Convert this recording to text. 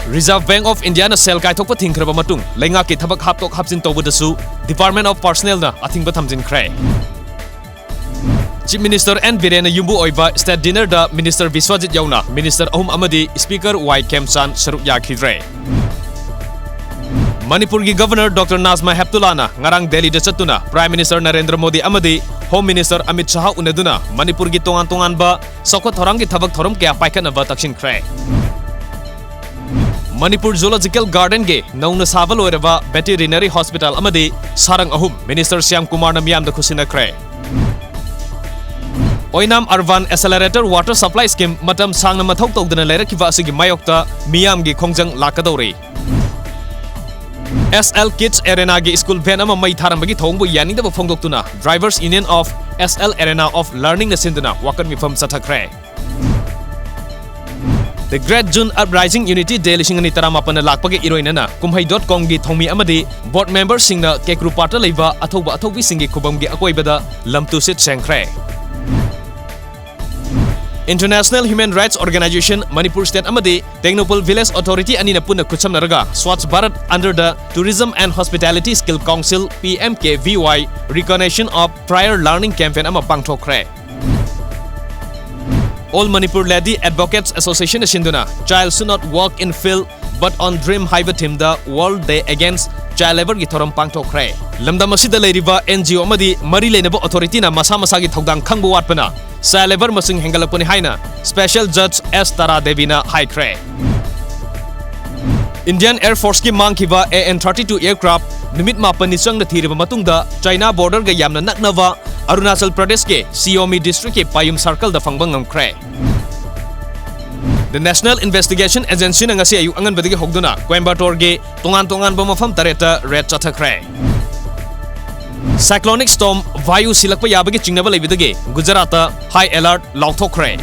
Reserve Bank of India na sel kai thokpa thingkraba matung lenga ki thabak haptok hapjin tawbudasu Department of Personnel na athingba thamjin khre. Chief Minister N Birena Yumbu oiba state dinner da Minister Biswajit Yauna Minister Ahum Amadi Speaker Y Kemchan saruk yakhidre. Manipur gi Governor Dr. Nazma Heptullah na ngarang Delhi da chatuna Prime Minister Narendra Modi amadi Home Minister Amit Shah unaduna Manipur gi tongan ba sokot thorang gi thabak thorom kya paikana ba takshin khre. Manipur Zoological Garden ge nauna saba loiraba Veterinary Hospital amadi sarang ahum Minister Syam Kumar na miyam da khusina khre. Oinam Arvan Accelerator Water Supply Scheme matam sangna mathok tawdana leirakiba asigi mayokta miyam gi khongjang lakadori. SL Kids Arena gi school van ama mai tharambagi thongbu yaningda ba phongdoktuna Drivers Union of SL Arena of Learning na sinduna wakan mifam sathakre. The Great June Uprising Unity Day lishingani taramapana lakpagi iroinana kumhai.com gi thongmi amadi board members singna kekru parta leiba athobi singi khubam gi akoibada lamtusit sengkhre. International Human Rights Organization Manipur State amadi Technopol Village Authority anina punna kuchamnaraga Swachh Bharat under the Tourism and Hospitality Skill Council PMKVY recognition of prior learning campaign ama pangthokre. All Manipur Lady Advocates Association Shinduna child should not walk in field but on dream haiba theme the World Day Against Child Labor gi thoram pangthokre. Lamdam asida leiriba NGO amadi mari leinaba authority na masa masagi thogdang khangbu watpana Child Labor masing hengalapuni haina Special Judge S Tara Devina haikre. Indian Air Force ki mangkiba AN-32 aircraft numit mapan ni changna thiriba matungda China border ga yamna naknava Arunachal Pradesh ke Siomi district ke Payum circle da fangbang ngamkre. The National Investigation Agency na ngasi ayu angan badigi hogduna Coimbatore ge tongan ba mafam tareta red chathakre. Cyclonic storm Vayu silakpa yabagi chingnaba leibidage Gujarat high alert lauthokre.